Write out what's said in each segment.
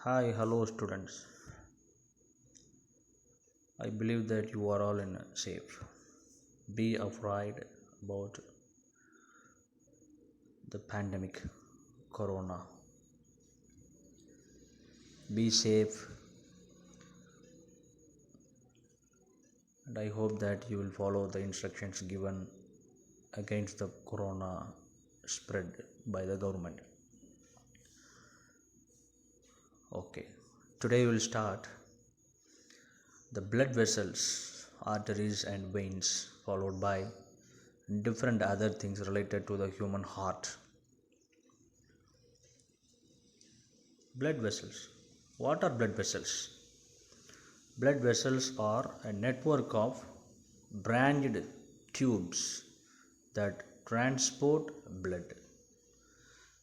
Hi, hello students. I believe that you are all in safe. Be afraid about the pandemic, corona. Be safe, and I hope that you will follow the instructions given against the corona spread by the government. Okay. Today we will start the blood vessels, arteries and veins, followed by different other things related to the human heart. Blood vessels. What are blood vessels? Blood vessels are a network of branched tubes that transport blood.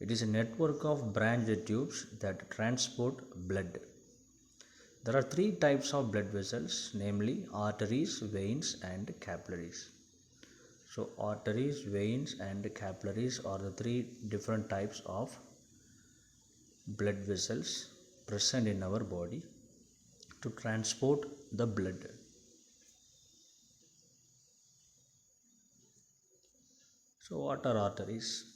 It is a network of branched tubes that transport blood. There are three types of blood vessels, namely arteries, veins, and capillaries. So, arteries, veins, and capillaries are the three different types of blood vessels present in our body to transport the blood. So, what are arteries?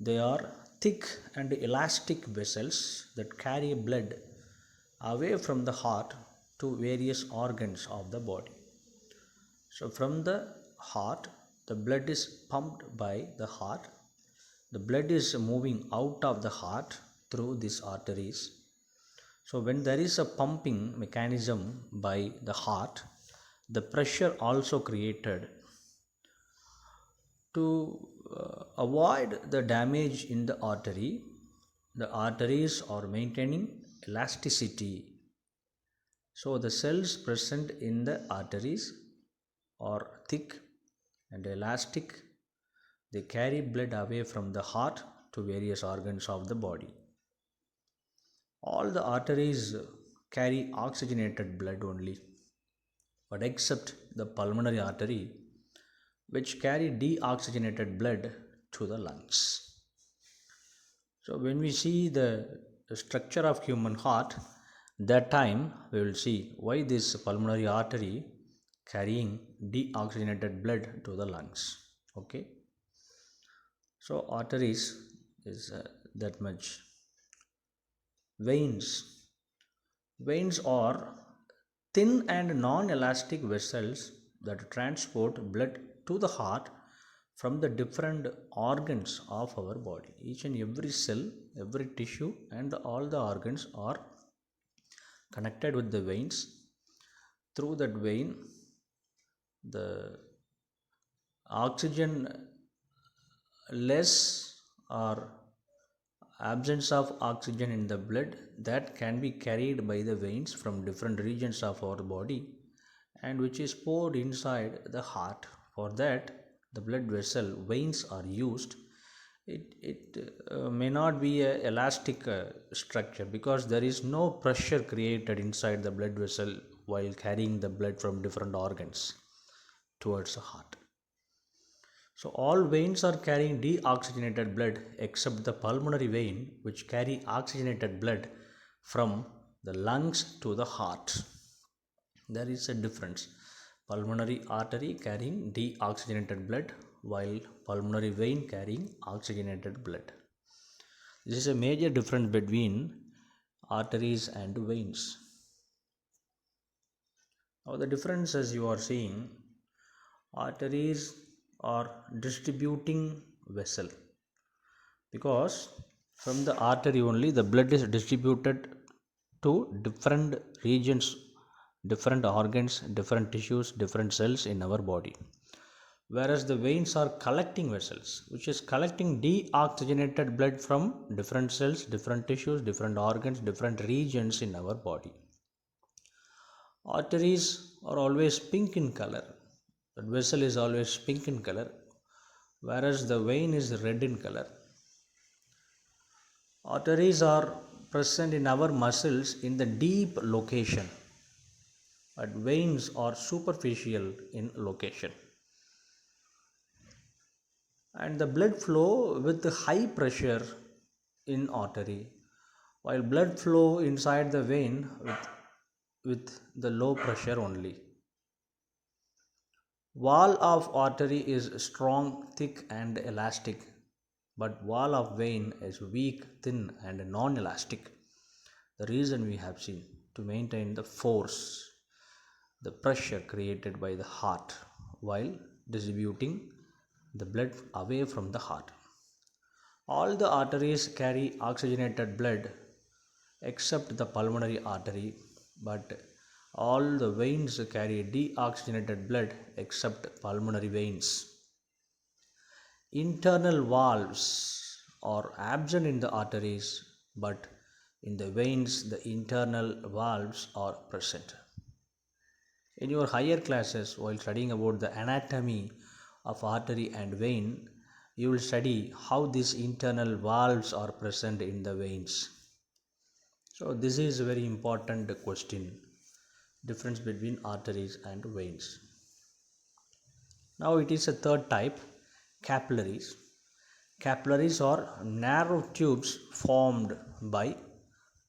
They are thick and elastic vessels that carry blood away from the heart to various organs of the body. So, from the heart, the blood is pumped by the heart. The blood is moving out of the heart through these arteries. So, when there is a pumping mechanism by the heart, the pressure also created to avoid the damage in the artery. The arteries are maintaining elasticity. So the cells present in the arteries are thick and elastic. They carry blood away from the heart to various organs of the body. All the arteries carry oxygenated blood only, but except the pulmonary artery, which carry deoxygenated blood to the lungs. So when we see the structure of human heart, that time we will see why this pulmonary artery carrying deoxygenated blood to the lungs. Okay. So arteries is that much. Veins. Veins are thin and non-elastic vessels that transport blood to the heart from the different organs of our body. Each and every cell, every tissue, and all the organs are connected with the veins. Through that vein, the oxygen less or absence of oxygen in the blood that can be carried by the veins from different regions of our body and which is poured inside the heart. For that, the blood vessel veins are used. It may not be a elastic structure because there is no pressure created inside the blood vessel while carrying the blood from different organs towards the heart. So all veins are carrying deoxygenated blood except the pulmonary vein which carry oxygenated blood from the lungs to the heart. There is a difference. Pulmonary artery carrying deoxygenated blood while pulmonary vein carrying oxygenated blood. This is a major difference between arteries and veins. Now the difference as you are seeing, arteries are distributing vessel because from the artery only the blood is distributed to different regions, different organs, different tissues, different cells in our body. Whereas the veins are collecting vessels, which is collecting deoxygenated blood from different cells, different tissues, different organs, different regions in our body. Arteries are always pink in color. The vessel is always pink in color, whereas the vein is red in color. Arteries are present in our muscles in the deep location, but veins are superficial in location. And the blood flow with high pressure in artery, while blood flow inside the vein with the low pressure only. Wall of artery is strong, thick and elastic, but wall of vein is weak, thin and non-elastic. The reason we have seen to maintain the force, the pressure created by the heart while distributing the blood away from the heart. All the arteries carry oxygenated blood except the pulmonary artery, but all the veins carry deoxygenated blood except pulmonary veins. Internal valves are absent in the arteries, but in the veins, the internal valves are present. In your higher classes, while studying about the anatomy of artery and vein, you will study how these internal valves are present in the veins. So, this is a very important question, difference between arteries and veins. Now, it is a third type, capillaries. Capillaries are narrow tubes formed by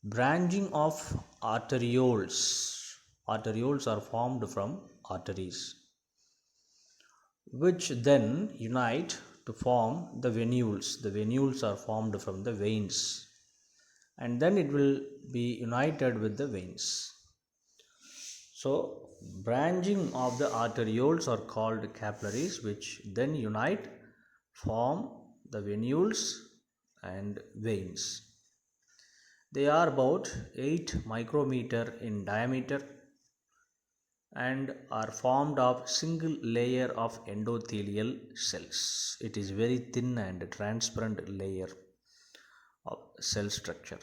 branching of arterioles. Arterioles are formed from arteries, which then unite to form the venules. The venules are formed from the veins, and then it will be united with the veins. So, branching of the arterioles are called capillaries, which then unite, form the venules and veins. They are about 8 micrometer in diameter and are formed of single layer of endothelial cells. It is very thin and transparent layer of cell structure.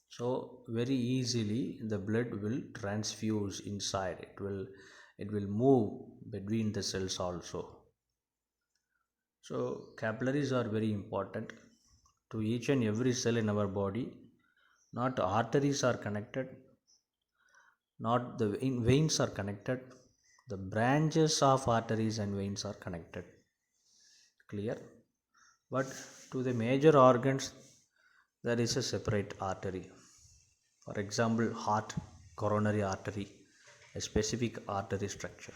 So very easily the blood will transfuse inside. It will move between the cells also. So capillaries are very important to each and every cell in our body. Not arteries are connected, not the veins are connected, the branches of arteries and veins are connected. Clear? But to the major organs there is a separate artery. For example, heart, coronary artery, a specific artery structure.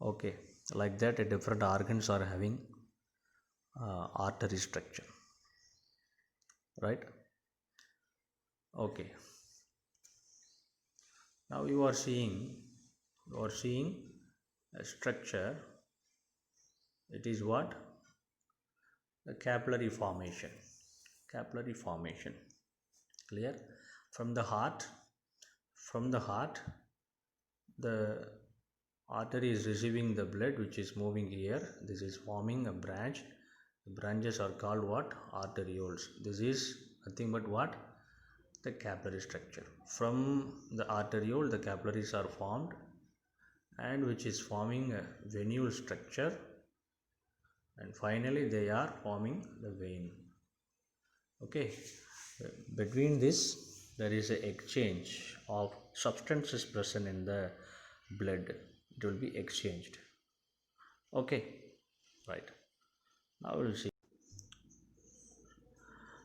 Okay, like that, different organs are having artery structure, right? Okay. Now you are seeing a structure. It is what? The capillary formation. Capillary formation. Clear? From the heart, the artery is receiving the blood which is moving here. This is forming a branch. The branches are called what? Arterioles. This is nothing but what? The capillary structure. From the arteriole, the capillaries are formed, and which is forming a venule structure, and finally they are forming the vein. Okay, between this there is an exchange of substances present in the blood. It will be exchanged. Okay, right. Now we'll see.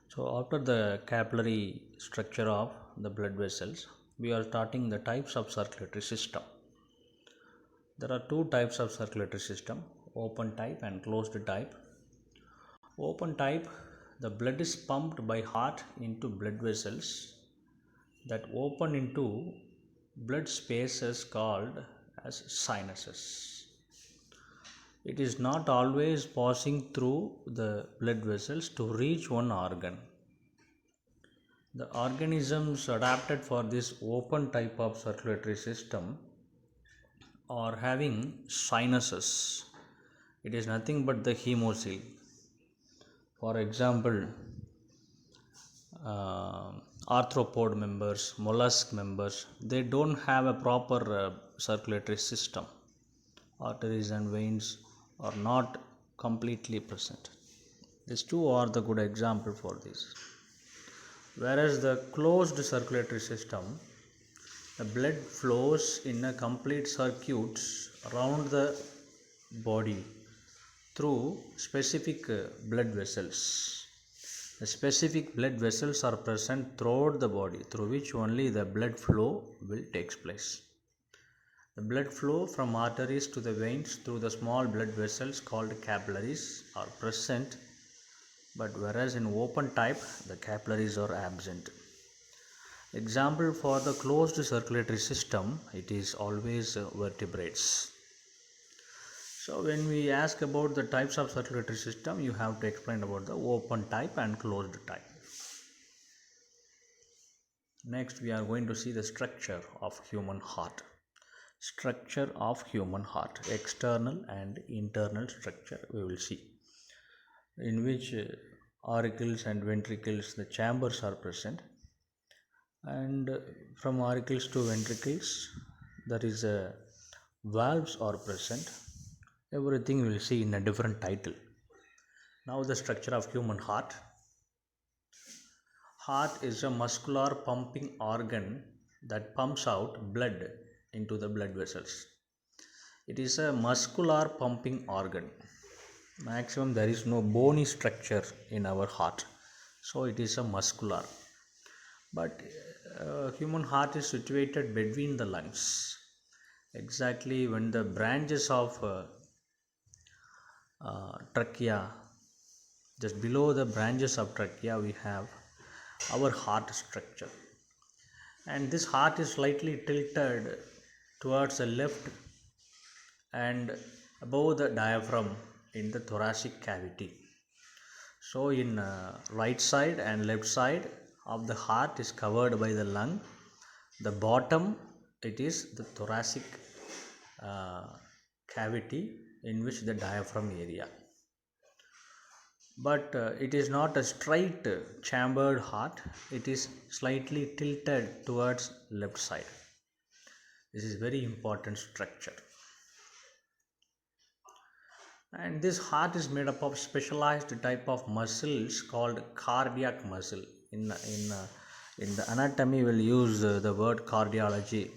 So after the capillary structure of the blood vessels, we are starting the types of circulatory system. There are two types of circulatory system, open type and closed type. Open type, the blood is pumped by heart into blood vessels that open into blood spaces called as sinuses. It is not always passing through the blood vessels to reach one organ. The organisms adapted for this open type of circulatory system are having sinuses. It is nothing but the hemocoel. For example, arthropod members, mollusk members, they don't have a proper circulatory system. Arteries and veins are not completely present. These two are the good example for this. Whereas the closed circulatory system, the blood flows in a complete circuits around the body through specific blood vessels. The specific blood vessels are present throughout the body through which only the blood flow will takes place. The blood flow from arteries to the veins through the small blood vessels called capillaries are present, but whereas in open type the capillaries are absent. Example for the closed circulatory system, it is always vertebrates. So when we ask about the types of circulatory system, you have to explain about the open type and closed type. Next we are going to see the structure of human heart. Structure of human heart, external and internal structure we will see, in which auricles and ventricles, the chambers are present, and from auricles to ventricles there is a valves are present. Everything we will see in a different title. Now the structure of human heart. Heart is a muscular pumping organ that pumps out blood into the blood vessels. It is a muscular pumping organ. Maximum there is no bony structure in our heart, so it is a muscular. But human heart is situated between the lungs. Exactly when the branches of trachea, just below the branches of trachea, we have our heart structure, and this heart is slightly tilted towards the left and above the diaphragm in the thoracic cavity. So in right side and left side of the heart is covered by the lung. The bottom, it is the thoracic cavity in which the diaphragm area. But it is not a straight chambered heart, it is slightly tilted towards left side. This is very important structure. And this heart is made up of specialized type of muscles called cardiac muscle. In the anatomy we'll use the word cardiology,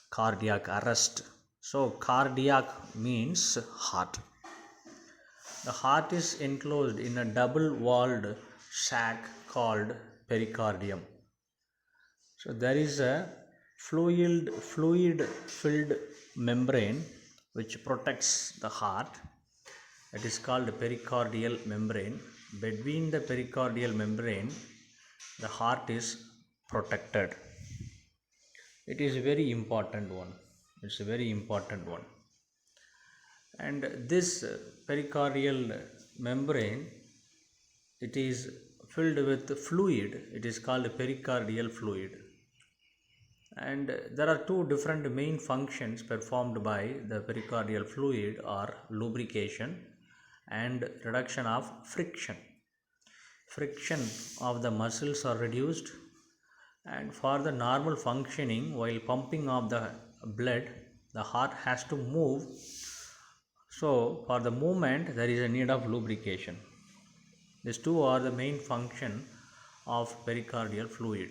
cardiac arrest. So cardiac means heart. The heart is enclosed in a double-walled sac called pericardium. So there is a fluid-filled membrane which protects the heart. It is called pericardial membrane. Between the pericardial membrane, the heart is protected. It is a very important one. It's a very important one. And this pericardial membrane, it is filled with fluid. It is called pericardial fluid. And there are two different main functions performed by the pericardial fluid are lubrication and reduction of friction. Friction of the muscles are reduced, and for the normal functioning while pumping of the blood, the heart has to move. So for the movement there is a need of lubrication. These two are the main function of pericardial fluid.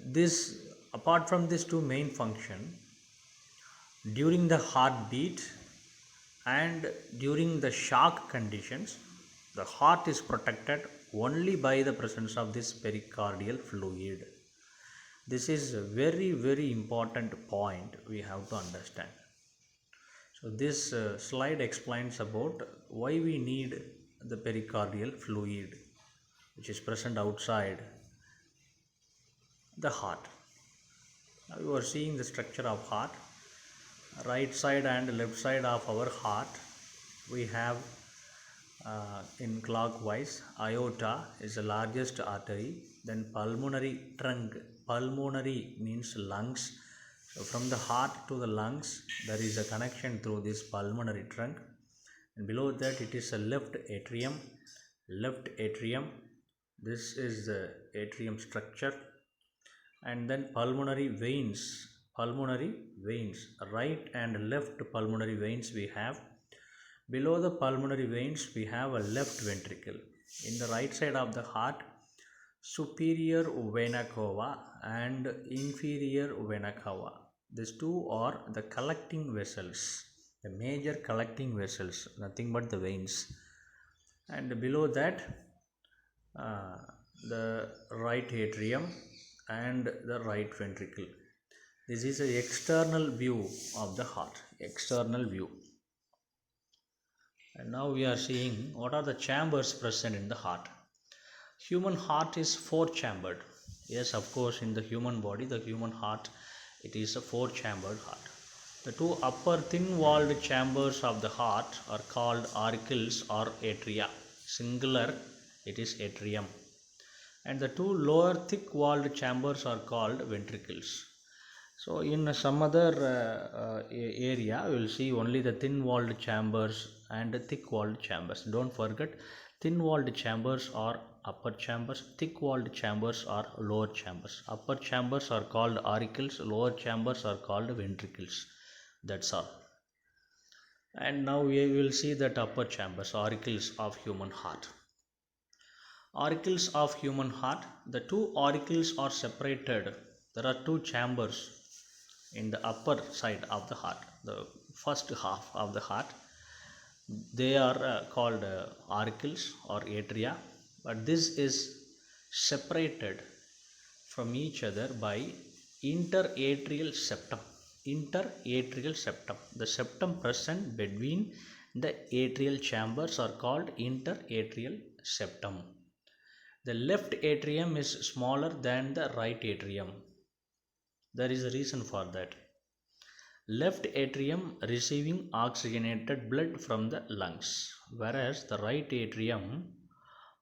This apart from these two main function, during the heartbeat and during the shock conditions, the heart is protected only by the presence of this pericardial fluid. This is a very important point we have to understand. So this slide explains about why we need the pericardial fluid, which is present outside the heart. Now you are seeing the structure of heart. Right side and left side of our heart, we have in clockwise, aorta is the largest artery, then pulmonary trunk. Pulmonary means lungs. So from the heart to the lungs, there is a connection through this pulmonary trunk, and below that it is a left atrium. Left atrium, this is the atrium structure, and then pulmonary veins. Pulmonary veins, right and left pulmonary veins we have. Below the pulmonary veins, we have a left ventricle. In the right side of the heart, superior vena cava and inferior vena cava. These two are the collecting vessels, the major collecting vessels, nothing but the veins. and below that uh, the right atrium and the right ventricle. This is an external view of the heart, external view. And now we are seeing what are the chambers present in the heart. Human heart is four chambered. Yes, of course, in the human body, the human heart, it is a four chambered heart. The two upper thin walled chambers of the heart are called auricles or atria. Singular, it is atrium. And the two lower thick walled chambers are called ventricles. So in some other area, we will see only the thin walled chambers and the thick walled chambers. Don't forget, thin walled chambers are upper chambers, thick walled chambers are lower chambers. Upper chambers are called auricles, lower chambers are called ventricles. That's all. And now we will see that upper chambers, auricles of human heart. Auricles of human heart, the two auricles are separated. There are two chambers in the upper side of the heart, the first half of the heart. They are called auricles or atria, but this is separated from each other by interatrial septum. Interatrial septum. The septum present between the atrial chambers are called interatrial septum. The left atrium is smaller than the right atrium. There is a reason for that. Left atrium receiving oxygenated blood from the lungs, whereas the right atrium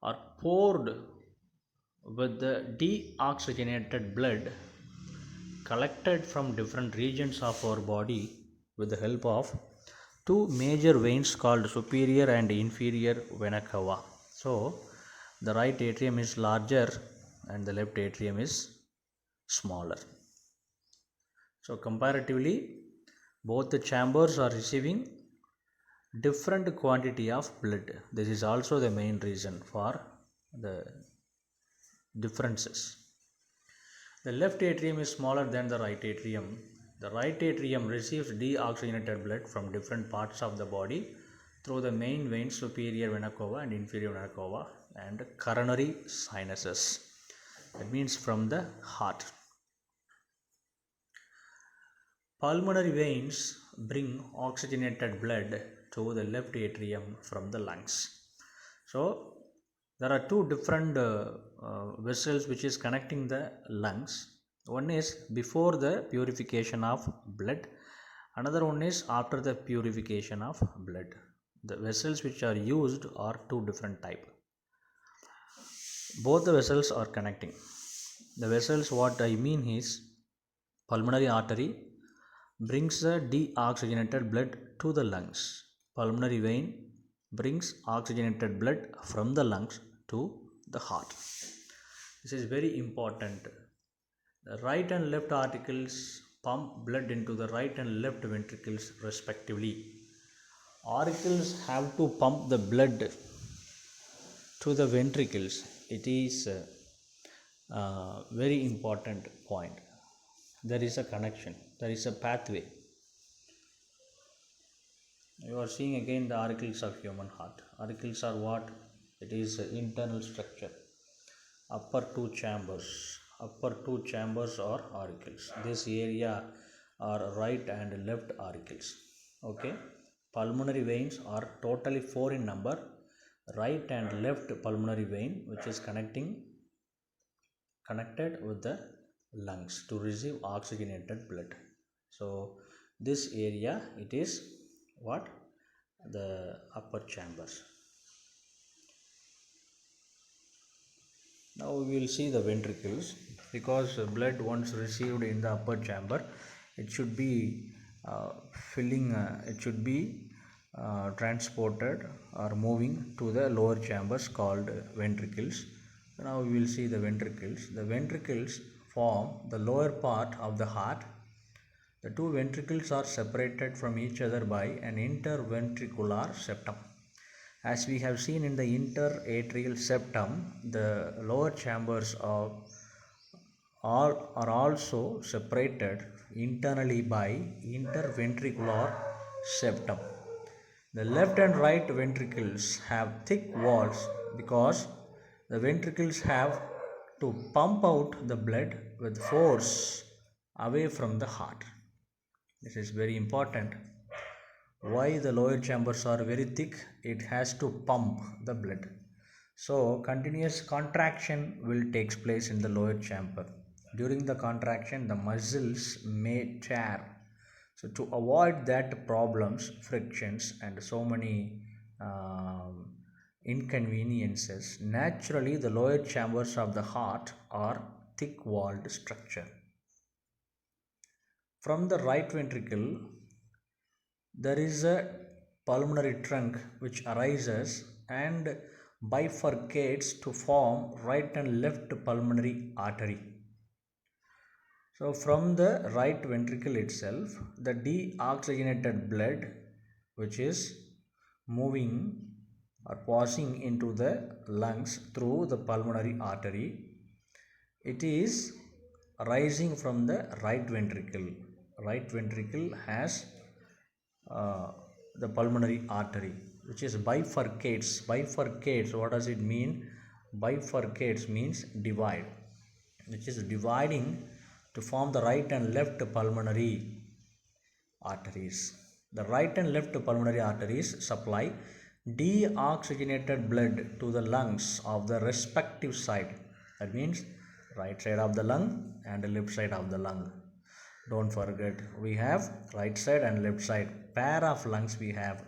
are poured with the deoxygenated blood collected from different regions of our body with the help of two major veins called superior and inferior vena cava. So, the right atrium is larger and the left atrium is smaller. So, comparatively, both the chambers are receiving different quantity of blood. This is also the main reason for the differences. The left atrium is smaller than the right atrium. The right atrium receives deoxygenated blood from different parts of the body through the main veins superior vena cava and inferior vena cava and coronary sinuses. That means from the heart. Pulmonary veins bring oxygenated blood to the left atrium from the lungs. So there are two different vessels which is connecting the lungs. One is before the purification of blood, another one is after the purification of blood. The vessels which are used are two different type. Both the vessels are connecting. The vessels, what I mean is, pulmonary artery brings the deoxygenated blood to the lungs. Pulmonary vein brings oxygenated blood from the lungs to the heart. This is very important. The right and left articles pump blood into the right and left ventricles respectively. Auricles have to pump the blood to the ventricles. It is a very important point. There is a connection, there is a pathway. You are seeing again the auricles of human heart. Auricles are what? It is an internal structure. Upper two chambers are auricles. This area are right and left auricles. Okay. Pulmonary veins are totally four in number. Right and left pulmonary vein, which is connected with the lungs to receive oxygenated blood. So this area, it is what? The upper chambers. Now we will see the ventricles. Because blood once received in the upper chamber, it should be transported or moving to the lower chambers called ventricles. Now we will see the ventricles. The ventricles form the lower part of the heart. The two ventricles are separated from each other by an interventricular septum. As we have seen in the interatrial septum, the lower chambers are also separated internally by interventricular septum. The left and right ventricles have thick walls because the ventricles have to pump out the blood with force away from the heart. This is very important. Why the lower chambers are very thick? It has to pump the blood. So continuous contraction will take place in the lower chamber. During the contraction, the muscles may tear. So to avoid that problems, frictions, and so many inconveniences, naturally the lower chambers of the heart are thick-walled structure. From the right ventricle, there is a pulmonary trunk which arises and bifurcates to form right and left pulmonary artery. So from the right ventricle itself, the deoxygenated blood which is moving or passing into the lungs through the pulmonary artery, it is rising from the right ventricle. Right ventricle has uh, the pulmonary artery which is bifurcates. What does it mean? Bifurcates means divide, which is dividing to form the right and left pulmonary arteries. The right and left pulmonary arteries supply deoxygenated blood to the lungs of the respective side. That means right side of the lung and left side of the lung. Don't forget, we have right side and left side, pair of lungs we have.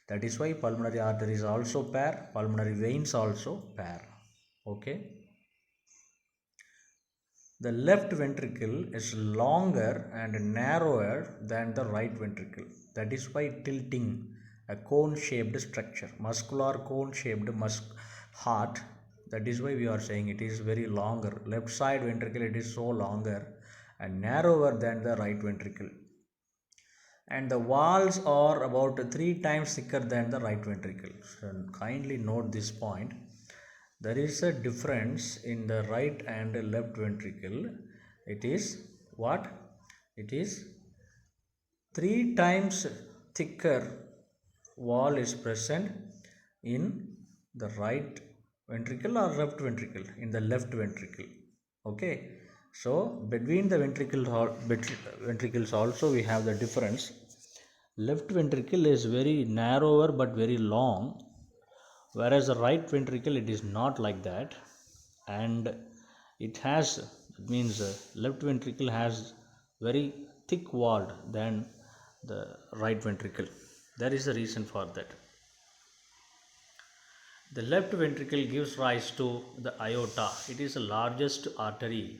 That is why pulmonary arteries also pair, pulmonary veins also pair. Okay. The left ventricle is longer and narrower than the right ventricle. That is why tilting, a cone-shaped structure, muscular cone-shaped heart. That is why we are saying it is very longer. Left side ventricle, it is so longer and narrower than the right ventricle. And the walls are about 3 times thicker than the right ventricle. So kindly note this point. There is a difference in the right and left ventricle. It is what? It is 3 times thicker wall is present in the right ventricle or left ventricle, in the left ventricle. Okay. So between the ventricles also we have the difference. Left ventricle is very narrower but very long, whereas the right ventricle it is not like that, and it has, it means left ventricle has very thick walled than the right ventricle. There is a reason for that. The left ventricle gives rise to the aorta. It is the largest artery,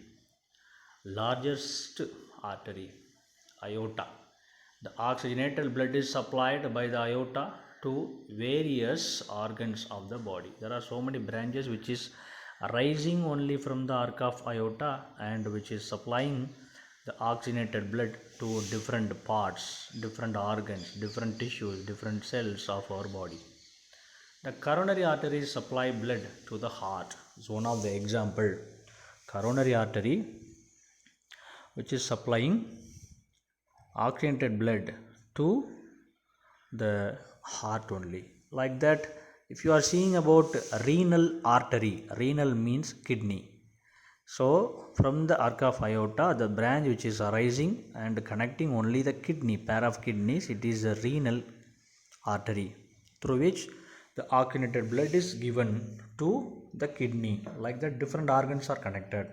aorta. The oxygenated blood is supplied by the aorta to various organs of the body. There are so many branches which is arising only from the arc of aorta and which is supplying the oxygenated blood to different parts, different organs, different tissues, different cells of our body. The coronary arteries supply blood to the heart. It's one of the example. Coronary artery which is supplying oxygenated blood to the heart only. Like that, if you are seeing about renal artery, renal means kidney. So from the arc of aorta, the branch which is arising and connecting only the kidney, pair of kidneys, it is a renal artery through which the oxygenated blood is given to the kidney. Like that, different organs are connected.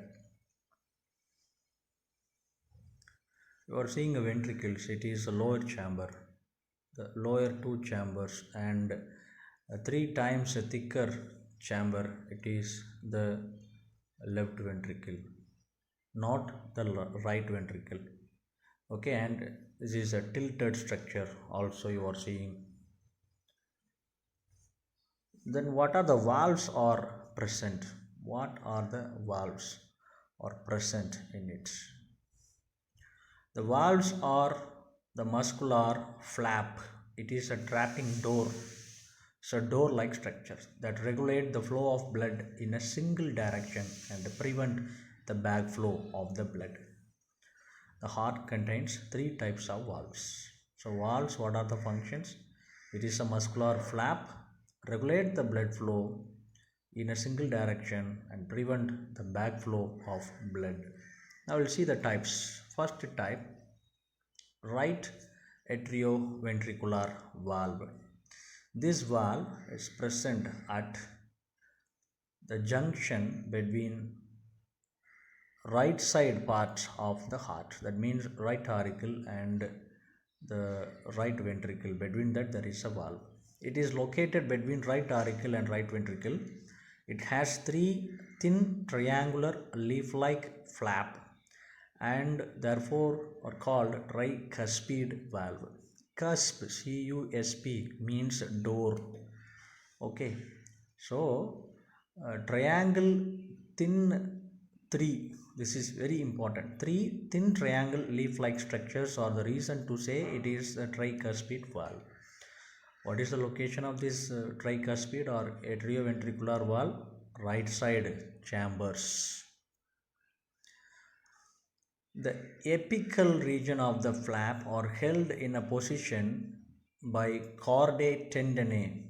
You are seeing a ventricles, it is a lower chamber, the lower 2 chambers, and a 3 times a thicker chamber, it is the left ventricle, not the right ventricle. Okay, and this is a tilted structure also you are seeing. Then what are the valves are present? What are the valves are present in it? The valves are the muscular flap. It is a trapping door. It's a door-like structure that regulate the flow of blood in a single direction and prevent the backflow of the blood. The heart contains 3 types of valves. So valves, what are the functions? It is a muscular flap, regulate the blood flow in a single direction and prevent the backflow of blood. Now we'll see the types. First type, right atrioventricular valve. This valve is present at the junction between right side part of the heart, that means right auricle and the right ventricle. Between that there is a valve. It is located between right auricle and right ventricle. It has three thin triangular leaf like flap and therefore are called tricuspid valve. Cusp, CUSP, means door. Okay, so triangle thin three, this is very important. Three thin triangle leaf like structures are the reason to say it is a tricuspid valve. What is the location of this tricuspid or atrioventricular valve? Right side chambers. The apical region of the flap are held in a position by chordae tendineae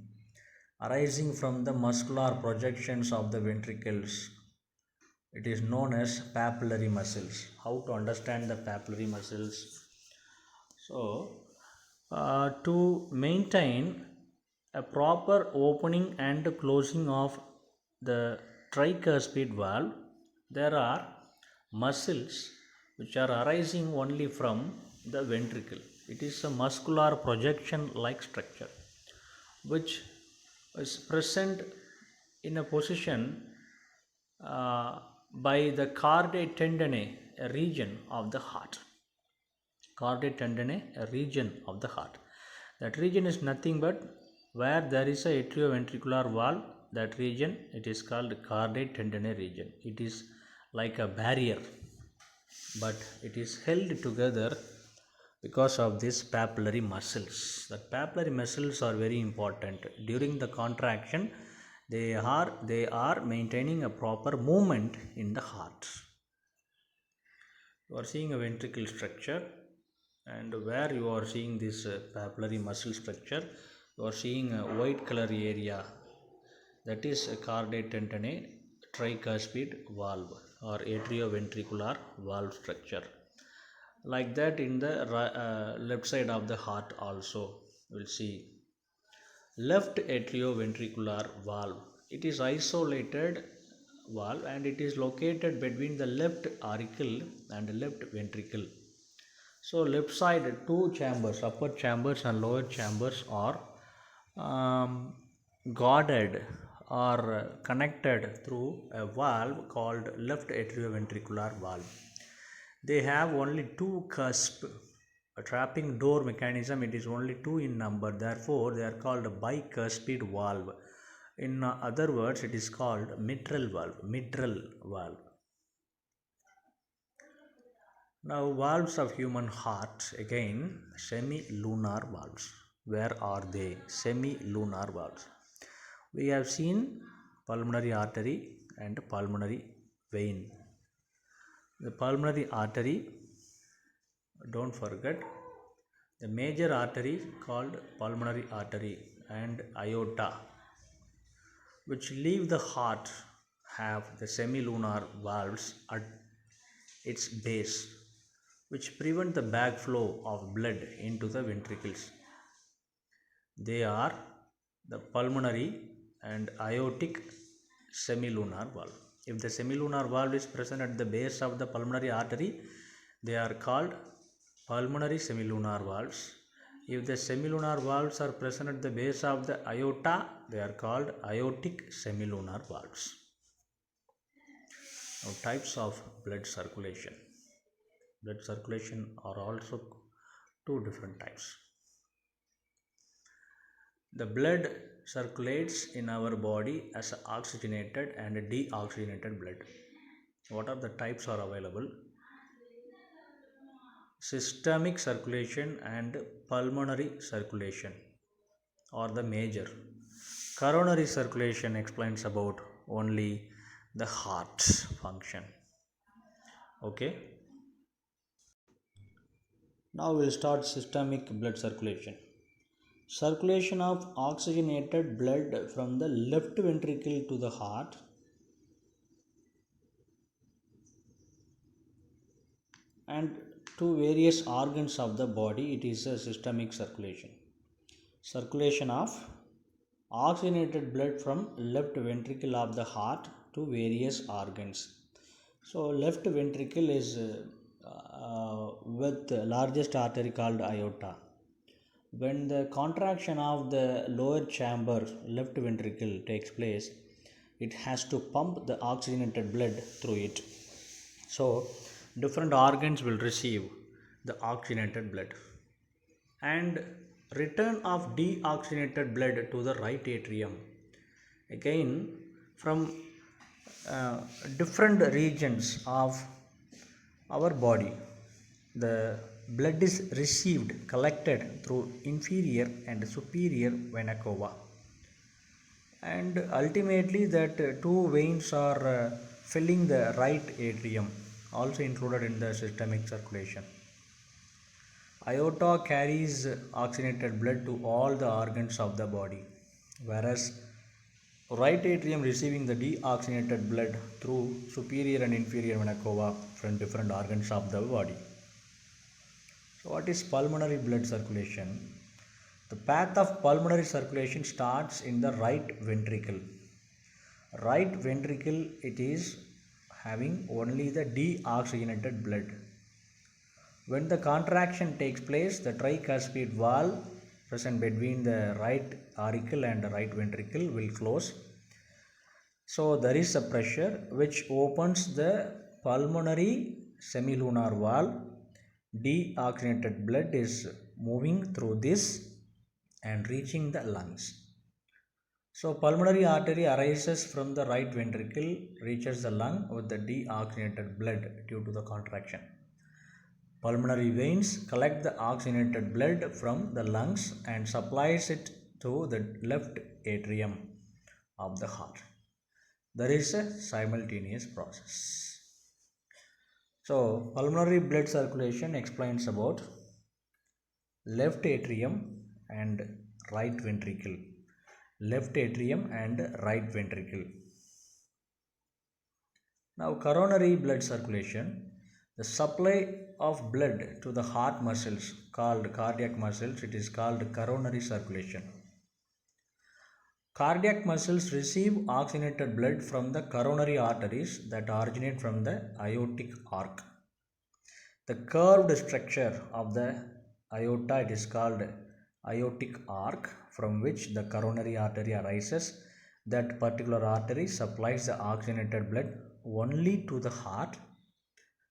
arising from the muscular projections of the ventricles. It is known as papillary muscles. How to understand the papillary muscles? So, to maintain a proper opening and closing of the tricuspid valve, there are muscles which are arising only from the ventricle. It is a muscular projection like structure which is present in a position by the chordae tendineae, a region of the heart. Chordae tendineae, a region of the heart. That region is nothing but where there is a atrioventricular valve. That region, it is called chordae tendineae region. It is like a barrier, but it is held together because of these papillary muscles. The papillary muscles are very important. During the contraction, they are maintaining a proper movement in the heart. You are seeing a ventricle structure, and where you are seeing this papillary muscle structure, you are seeing a white color area, that is a chordae tendineae tricuspid valve or atrioventricular valve structure. Like that in the left side of the heart also we'll see left atrioventricular valve. It is isolated valve and it is located between the left auricle and left ventricle. So left side two chambers, upper chambers and lower chambers are guarded or connected through a valve called left atrioventricular valve. They have only two cusp. A trapping door mechanism, it is only two in number, therefore they are called bicuspid valve. In other words, it is called mitral valve. Now, valves of human heart, again, semi-lunar valves. Where are they? Semi-lunar valves. We have seen pulmonary artery and pulmonary vein. The pulmonary artery, don't forget, the major artery called pulmonary artery and aorta, which leave the heart, have the semilunar valves at its base, which prevent the backflow of blood into the ventricles. They are the pulmonary and aortic semilunar valve. If the semilunar valve is present at the base of the pulmonary artery, they are called pulmonary semilunar valves. If the semilunar valves are present at the base of the aorta, they are called aortic semilunar valves. Now, types of blood circulation. Blood circulation are also two different types. The blood circulates in our body as oxygenated and deoxygenated blood. What are the types are available? Systemic circulation and pulmonary circulation are the major. Coronary circulation explains about only the heart's function. Okay. Now we'll start systemic blood circulation. circulation of oxygenated blood from the left ventricle to the heart and to various organs of the body, it is a systemic circulation. Circulation of oxygenated blood from left ventricle of the heart to various organs. So left ventricle is with the largest artery called aorta. When the contraction of the lower chamber left ventricle takes place, it has to pump the oxygenated blood through it. So different organs will receive the oxygenated blood, and return of deoxygenated blood to the right atrium, again from uh, different regions of our body. The blood is received, collected through inferior and superior vena cava, and ultimately that two veins are filling the right atrium, also included in the systemic circulation. Aorta carries oxygenated blood to all the organs of the body, whereas right atrium receiving the deoxygenated blood through superior and inferior vena cava from different organs of the body. So what is pulmonary blood circulation? The path of pulmonary circulation starts in the right ventricle. Right ventricle, it is having only the deoxygenated blood. When the contraction takes place, the tricuspid valve present between the right auricle and the right ventricle will close. So there is a pressure which opens the pulmonary semilunar valve. Deoxygenated blood is moving through this and reaching the lungs. So pulmonary artery arises from the right ventricle, reaches the lung with the deoxygenated blood due to the contraction. Pulmonary veins collect the oxygenated blood from the lungs and supplies it to the left atrium of the heart. There is a simultaneous process. So pulmonary blood circulation explains about left atrium and right ventricle. Left atrium and right ventricle. Now coronary blood circulation. The supply of blood to the heart muscles called cardiac muscles, it is called coronary circulation. Cardiac muscles receive oxygenated blood from the coronary arteries that originate from the aortic arc. The curved structure of the aorta, it is called aortic arc, from which the coronary artery arises. That particular artery supplies the oxygenated blood only to the heart.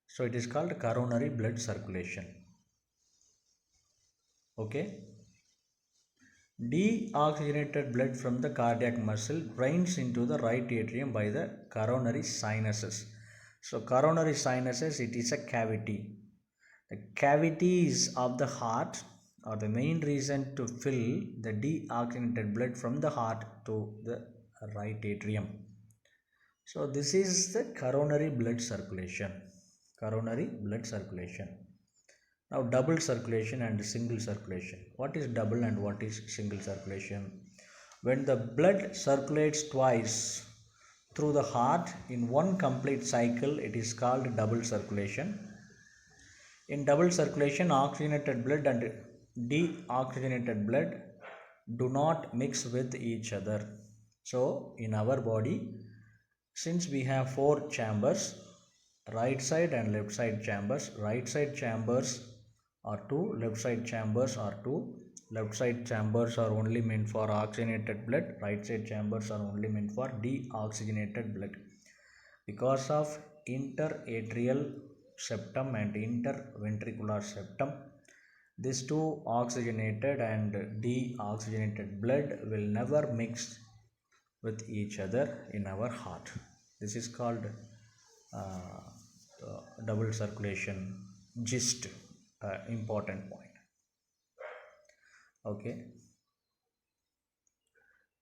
So it is called coronary blood circulation. Okay. Deoxygenated blood from the cardiac muscle drains into the right atrium by the coronary sinuses. So coronary sinuses, it is a cavity. The cavities of the heart are the main reason to fill the deoxygenated blood from the heart to the right atrium. So this is the coronary blood circulation. Coronary blood circulation. Now double circulation and single circulation. What is double and what is single circulation? When the blood circulates twice through the heart in one complete cycle, it is called double circulation. In double circulation, oxygenated blood and deoxygenated blood do not mix with each other. So in our body, since we have four chambers, right side and left side chambers, right side chambers are two, left side chambers are two. Left side chambers are only meant for oxygenated blood, right side chambers are only meant for deoxygenated blood. Because of interatrial septum and interventricular septum, these two oxygenated and deoxygenated blood will never mix with each other in our heart. This is called double circulation gist, important point. Okay.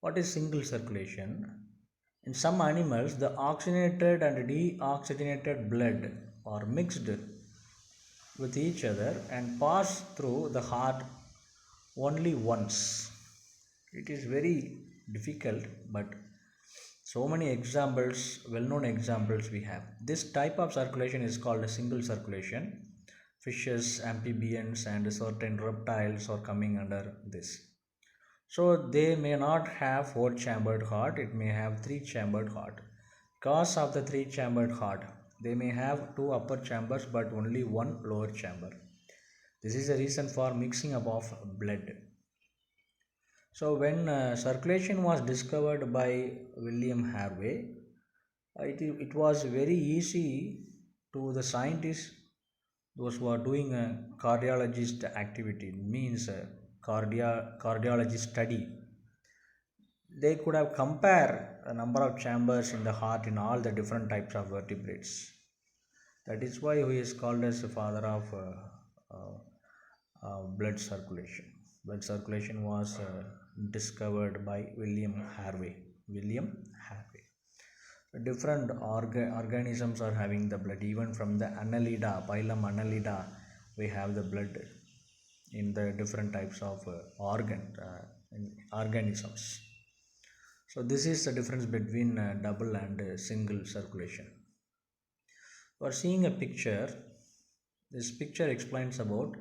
What is single circulation? In some animals, the oxygenated and deoxygenated blood are mixed with each other and pass through the heart only once. It is very difficult, but so many examples, well-known examples we have. This type of circulation is called a single circulation. Fishes, amphibians, and certain reptiles are coming under this. So they may not have four-chambered heart, it may have three-chambered heart. Because of the three-chambered heart, they may have two upper chambers but only one lower chamber. This is the reason for mixing up of blood. So when circulation was discovered by William Harvey, it was very easy to the scientists, those who are doing a cardiologist activity, means cardiology study. They could have compared the number of chambers in the heart in all the different types of vertebrates. That is why he is called as the father of blood circulation. Blood circulation was discovered by William Harvey. Different organisms are having the blood. Even from the Annelida, phylum Annelida, we have the blood in the different types of organisms. So this is the difference between double and single circulation. We are seeing a picture. This picture explains about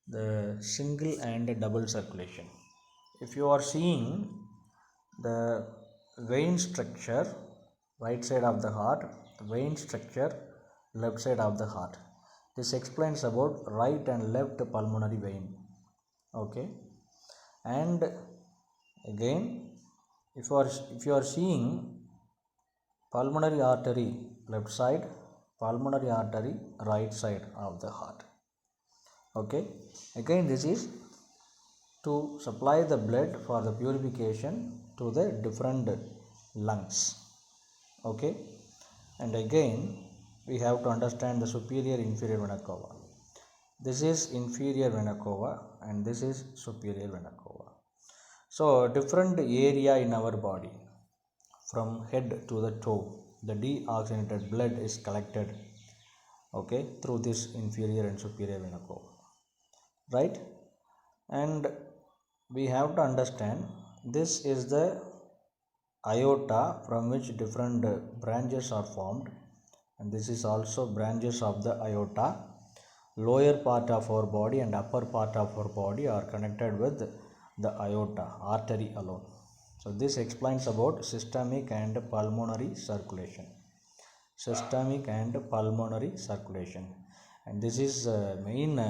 the single and double circulation. If you are seeing the vein structure, right side of the heart, vein structure, left side of the heart. This explains about right and left pulmonary vein. Okay, and again, if you are seeing pulmonary artery left side, pulmonary artery right side of the heart. Okay, again this is to supply the blood for the purification to the different lungs. Okay, and again we have to understand the superior inferior vena cava. This is inferior vena cava and this is superior vena cava. So different area in our body, from head to the toe, the deoxygenated blood is collected, okay, through this inferior and superior vena cava, right? And we have to understand this is the aorta from which different branches are formed, and this is also branches of the aorta. Lower part of our body and upper part of our body are connected with the aorta artery alone. So this explains about systemic and pulmonary circulation. Systemic and pulmonary circulation, and this is main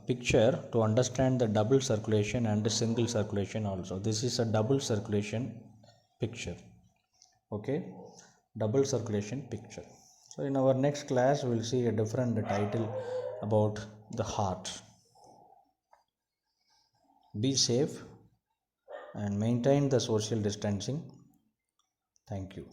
picture to understand the double circulation and the single circulation also. This is a double circulation picture. Okay, double circulation picture. So in our next class we will see a different title about the heart. Be safe and maintain the social distancing. Thank you.